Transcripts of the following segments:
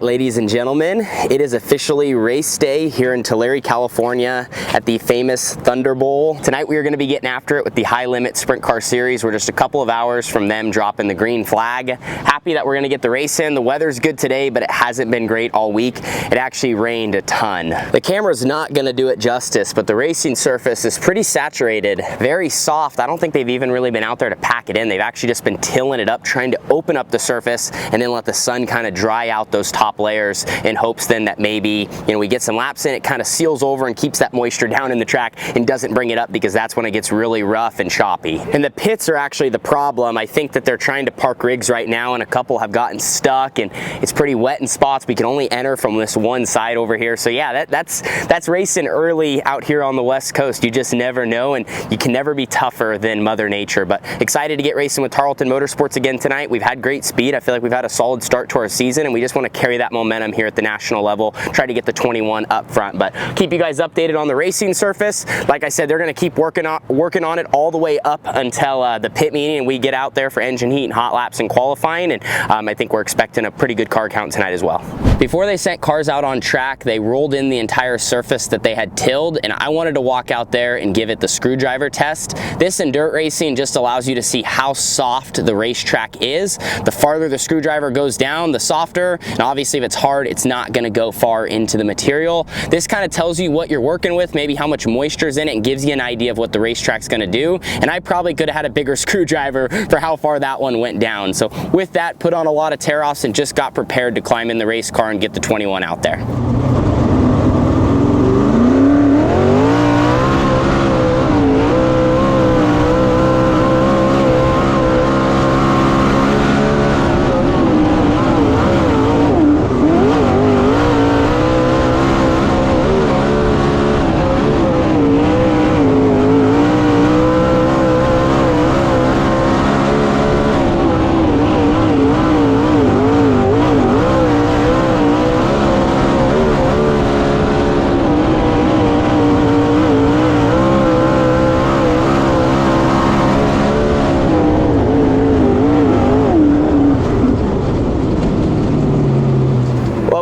ladies and gentlemen, it is officially race day here in Tulare, California at the famous ThunderBowl. Tonight we are going to be getting after it with the High Limit Sprint Car Series. We're just a couple of hours from them dropping the green flag. Happy that we're going to get the race in. The weather's good today, but it hasn't been great all week. It actually rained a ton. The camera's not going to do it justice, but the racing surface is pretty saturated, very soft. I don't think they've even really been out there to pack it in. They've actually just been tilling it up, trying to open up the surface and then let the sun kind of dry out those top layers in hopes then that maybe, we get some laps in, it kind of seals over and keeps that moisture down in the track and doesn't bring it up, because that's when it gets really rough and choppy. And the pits are actually the problem. I think that they're trying to park rigs right now and a couple have gotten stuck and it's pretty wet in spots. We can only enter from this one side over here. So yeah, that's racing early out here on the West Coast. You just never know, and you can never be tougher than Mother Nature. But excited to get racing with Tarlton Motorsports again tonight. We've had great speed. I feel like we've had a solid start to our season, and we just want to carry that momentum here at the national level, try to get the 21 up front. But keep you guys updated on the racing surface. Like I said, they're going to keep working on it all the way up until the pit meeting and we get out there for engine heat and hot laps and qualifying. And I think we're expecting a pretty good car count tonight as well. Before they sent cars out on track, they rolled in the entire surface that they had tilled, and I wanted to walk out there and give it the screwdriver test. This in dirt racing just allows you to see how soft the racetrack is. The farther the screwdriver goes down, the softer, and obviously if it's hard, it's not going to go far into the material. This kind of tells you what you're working with, maybe how much moisture is in it, and gives you an idea of what the racetrack's going to do. And I probably could have had a bigger screwdriver for how far that one went down. So with that, put on a lot of tear-offs and just got prepared to climb in the race car and get the 21 out there.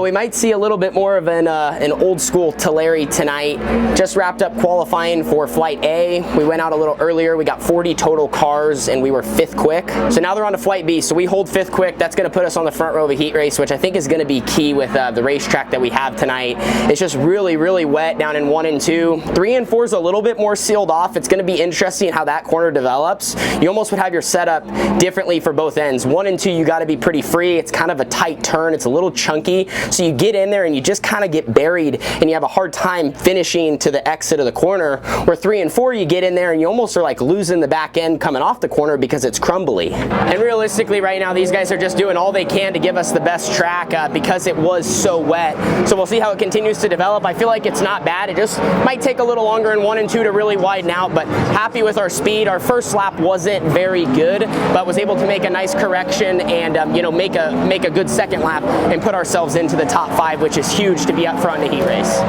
We might see a little bit more of an old school Tulare tonight. Just wrapped up qualifying for Flight A. We went out a little earlier. We got 40 total cars and we were 5th quick. So now they're on to Flight B. So we hold 5th quick. That's going to put us on the front row of a heat race, which I think is going to be key with the racetrack that we have tonight. It's just really, really wet down in 1 and 2. 3 and 4 is a little bit more sealed off. It's going to be interesting how that corner develops. You almost would have your setup differently for both ends. 1 and 2, you got to be pretty free. It's kind of a tight turn. It's a little chunky. So you get in there and you just kind of get buried and you have a hard time finishing to the exit of the corner. Where 3 and 4, you get in there and you almost are like losing the back end coming off the corner because it's crumbly. And realistically right now these guys are just doing all they can to give us the best track because it was so wet. So we'll see how it continues to develop. I feel like it's not bad. It just might take a little longer in 1 and 2 to really widen out, but happy with our speed. Our first lap wasn't very good, but was able to make a nice correction and make a good second lap and put ourselves into the top 5, which is huge to be up front in a heat race.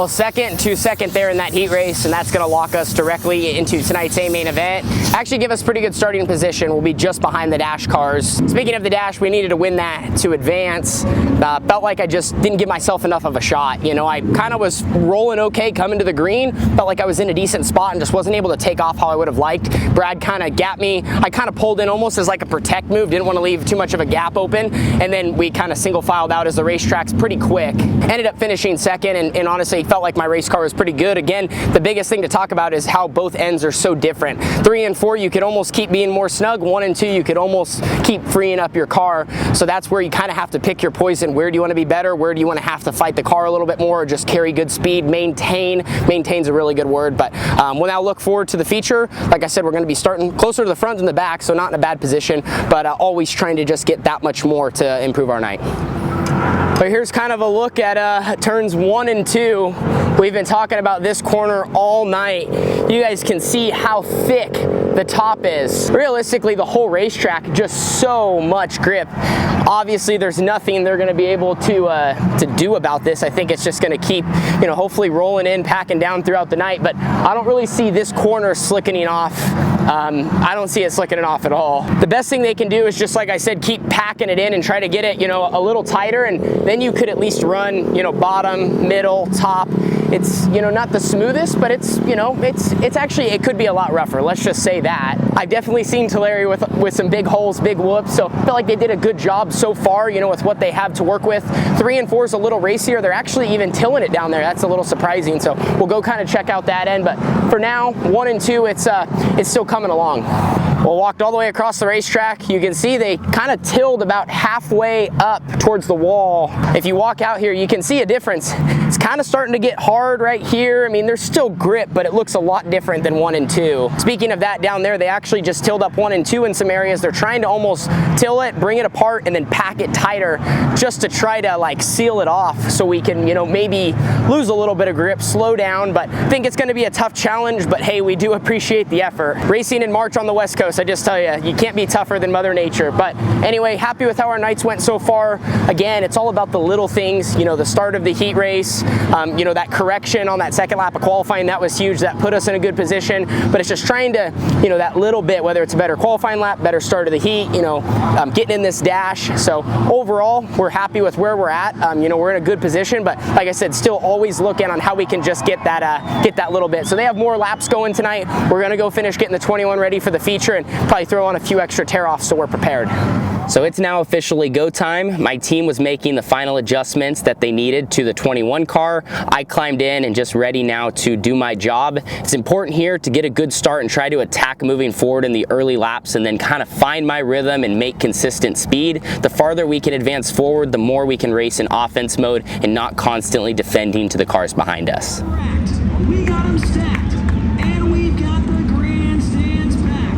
Well, second to second there in that heat race, and that's going to lock us directly into tonight's A-main event. Actually give us pretty good starting position. We'll be just behind the dash cars. Speaking of the dash, we needed to win that to advance. Felt like I just didn't give myself enough of a shot. You know, I kind of was rolling okay coming to the green. Felt like I was in a decent spot and just wasn't able to take off how I would have liked. Brad kind of gapped me. I kind of pulled in almost as like a protect move. Didn't want to leave too much of a gap open. And then we kind of single filed out as the racetrack's pretty quick. Ended up finishing second, and honestly felt like my race car was pretty good. Again, the biggest thing to talk about is how both ends are so different. 3 and 4, you could almost keep being more snug. 1 and 2, you could almost keep freeing up your car. So that's where you kind of have to pick your poison. Where do you want to be better? Where do you want to have to fight the car a little bit more, or just carry good speed? Maintain's a really good word, but we'll now look forward to the feature. Like I said, we're going to be starting closer to the front than the back, so not in a bad position, but always trying to just get that much more to improve our night. So here's kind of a look at turns 1 and 2. We've been talking about this corner all night. You guys can see how thick the top is. Realistically, the whole racetrack, just so much grip. Obviously, there's nothing they're going to be able to do about this. I think it's just going to keep, you know, hopefully rolling in, packing down throughout the night. But I don't really see this corner slickening off. I don't see it slickening off at all. The best thing they can do is just, like I said, keep packing it in and try to get it, you know, a little tighter, and then you could at least run, you know, bottom, middle, top. It's, you know, not the smoothest, but it's, you know, it's actually, it could be a lot rougher. Let's just say that. I've definitely seen Tulare with some big holes, big whoops, so I feel like they did a good job so far, you know, with what they have to work with. 3 and 4 is a little racier. They're actually even tilling it down there. That's a little surprising, so we'll go kind of check out that end, but for now, 1 and 2, it's still coming along. Well, walked all the way across the racetrack. You can see they kind of tilled about halfway up towards the wall. If you walk out here, you can see a difference. It's kind of starting to get hard right here. I mean, there's still grip, but it looks a lot different than 1 and 2. Speaking of that, down there, they actually just tilled up 1 and 2 in some areas. They're trying to almost till it, bring it apart, and then pack it tighter just to try to like seal it off so we can, you know, maybe lose a little bit of grip, slow down, but I think it's going to be a tough challenge, but hey, we do appreciate the effort. Racing in March on the West Coast, I just tell you can't be tougher than Mother Nature. But anyway, happy with how our nights went so far. Again, it's all about the little things, you know, the start of the heat race, you know, that correction on that second lap of qualifying, that was huge. That put us in a good position, but it's just trying to, you know, that little bit, whether it's a better qualifying lap, better start of the heat, you know, getting in this dash. So overall, we're happy with where we're at. You know, we're in a good position, but like I said, still always looking on how we can just get that little bit. So they have more laps going tonight. We're gonna go finish getting the 21 ready for the feature and probably throw on a few extra tear-offs so we're prepared. So it's now officially go time. My team was making the final adjustments that they needed to the 21 car. I climbed in and just ready now to do my job. It's important here to get a good start and try to attack moving forward in the early laps and then kind of find my rhythm and make consistent speed. The farther we can advance forward, the more we can race in offense mode and not constantly defending to the cars behind us. We got them stacked, and we've got the grandstands packed.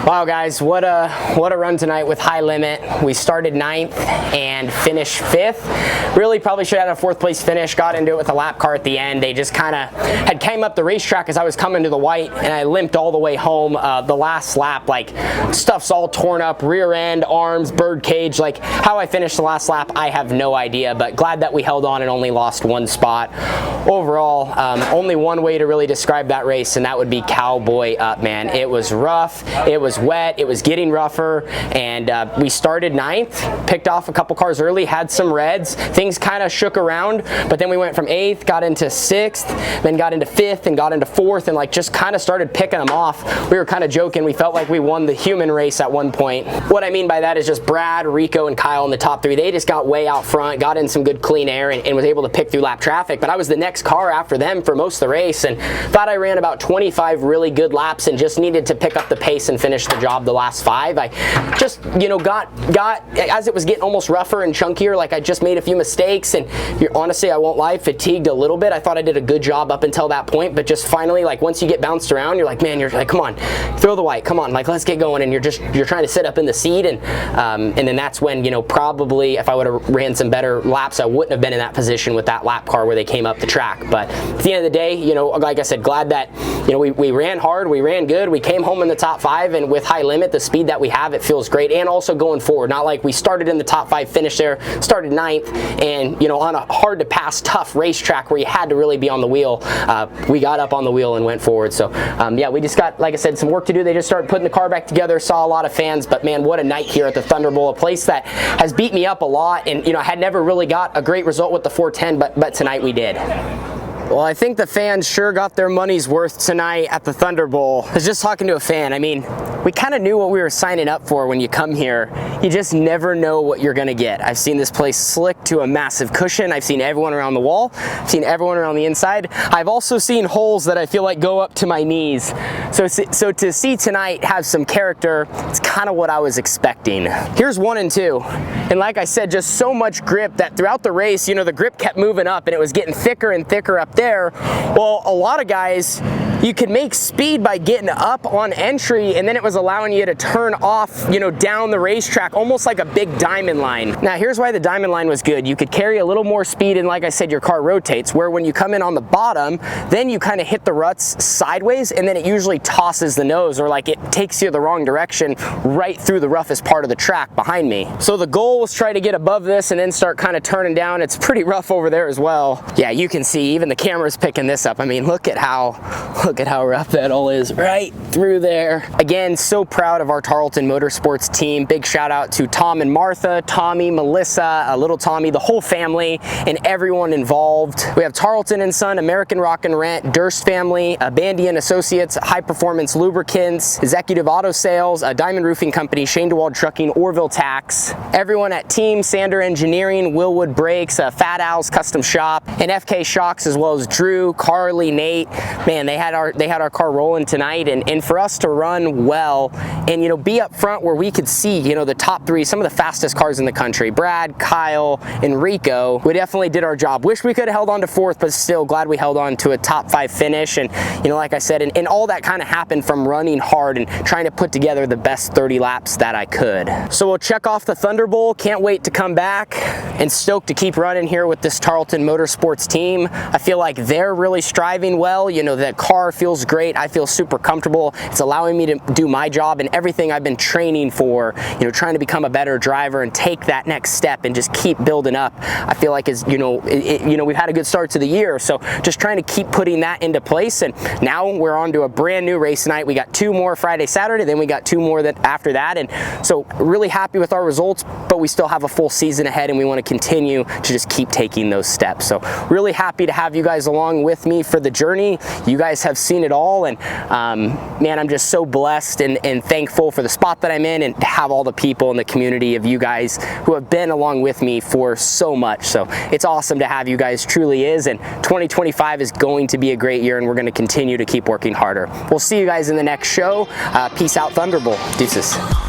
Wow guys, what a run tonight with High Limit. We started 9th and finished 5th. Really probably should have had a 4th place finish. Got into it with a lap car at the end. They just kind of had came up the racetrack as I was coming to the white, and I limped all the way home. The last lap, like, stuff's all torn up, rear end, arms, bird cage. Like, how I finished the last lap, I have no idea, but glad that we held on and only lost 1 spot. Overall, only one way to really describe that race, and that would be cowboy up, man. It was rough, it was wet, it was getting rougher, and we started 9th, picked off a couple cars early, had some reds, things kind of shook around, but then we went from 8th, got into 6th, then got into 5th, and got into 4th, and like just kind of started picking them off. We were kind of joking, we felt like we won the human race at one point. What I mean by that is just Brad, Rico, and Kyle in the top 3. They just got way out front, got in some good clean air, and was able to pick through lap traffic, but I was the next car after them for most of the race, and thought I ran about 25 really good laps and just needed to pick up the pace and finish the job the last 5. I just, you know, got as it was getting almost rougher and chunkier, like I just made a few mistakes, and honestly, I won't lie, fatigued a little bit. I thought I did a good job up until that point, but just finally, like, once you get bounced around, you're like, man, you're like, come on, throw the white, come on, like, let's get going, and you're trying to sit up in the seat, and then that's when, you know, probably if I would have ran some better laps, I wouldn't have been in that position with that lap car where they came up the track. But at the end of the day, you know, like I said, glad that, you know, we ran hard, we ran good, we came home in the top 5, and with High Limit, the speed that we have, it feels great. And also going forward, not like we started in the top 5, finished there, started 9th, and, you know, on a hard to pass, tough racetrack where you had to really be on the wheel, we got up on the wheel and went forward. So yeah, we just got, like I said, some work to do. They just started putting the car back together, saw a lot of fans, but man, what a night here at the ThunderBowl, a place that has beat me up a lot, and, you know, I had never really got a great result with the 410, but tonight we did. Well, I think the fans sure got their money's worth tonight at the ThunderBowl. I was just talking to a fan. I mean, we kind of knew what we were signing up for when you come here. You just never know what you're gonna get. I've seen this place slick to a massive cushion. I've seen everyone around the wall. I've seen everyone around the inside. I've also seen holes that I feel like go up to my knees. So to see tonight have some character, it's kind of what I was expecting. Here's 1 and 2. And like I said, just so much grip that throughout the race, you know, the grip kept moving up and it was getting thicker and thicker up there. Well, a lot of guys, you could make speed by getting up on entry, and then it was allowing you to turn off, you know, down the racetrack, almost like a big diamond line. Now, here's why the diamond line was good. You could carry a little more speed, and like I said, your car rotates, where when you come in on the bottom, then you kind of hit the ruts sideways, and then it usually tosses the nose, or like it takes you the wrong direction right through the roughest part of the track behind me. So the goal was try to get above this and then start kind of turning down. It's pretty rough over there as well. Yeah, you can see even the camera's picking this up. I mean, look at how rough that all is right through there. Again, so proud of our Tarlton Motorsports team. Big shout out to Tom and Martha, Tommy, Melissa, little Tommy, the whole family, and everyone involved. We have Tarlton and Son, American Rock and Rent, Durst Family, Bandy and Associates, High Performance Lubricants, Executive Auto Sales, Diamond Roofing Company, Shane DeWald Trucking, Orville Tax, everyone at Team Sander Engineering, Willwood Brakes, Fat Al's Custom Shop, and FK Shocks, as well as Drew, Carly, Nate. Man, they had our car rolling tonight, and for us to run well and, you know, be up front where we could see, you know, the top 3, some of the fastest cars in the country, Brad, Kyle, and Rico, we definitely did our job. Wish we could have held on to 4th, but still glad we held on to a top 5 finish. And, you know, like I said, and all that kind of happened from running hard and trying to put together the best 30 laps that I could. So we'll check off the ThunderBowl. Can't wait to come back, and stoked to keep running here with this Tarlton Motorsports team. I feel like they're really striving well. You know, the car feels great. I feel super comfortable. It's allowing me to do my job and everything I've been training for, you know, trying to become a better driver and take that next step and just keep building up. I feel like, as you know, we've had a good start to the year, so just trying to keep putting that into place. And now we're on to a brand new race night. We got 2 more Friday, Saturday, then we got 2 more after that. And so really happy with our results, but we still have a full season ahead, and we want to continue to just keep taking those steps. So really happy to have you guys along with me for the journey. You guys have seen it all, and man, I'm just so blessed and thankful for the spot that I'm in, and to have all the people in the community of you guys who have been along with me for so much. So it's awesome to have you guys, truly is, and 2025 is going to be a great year, and we're going to continue to keep working harder. We'll see you guys in the next show. Peace out, ThunderBowl. Deuces.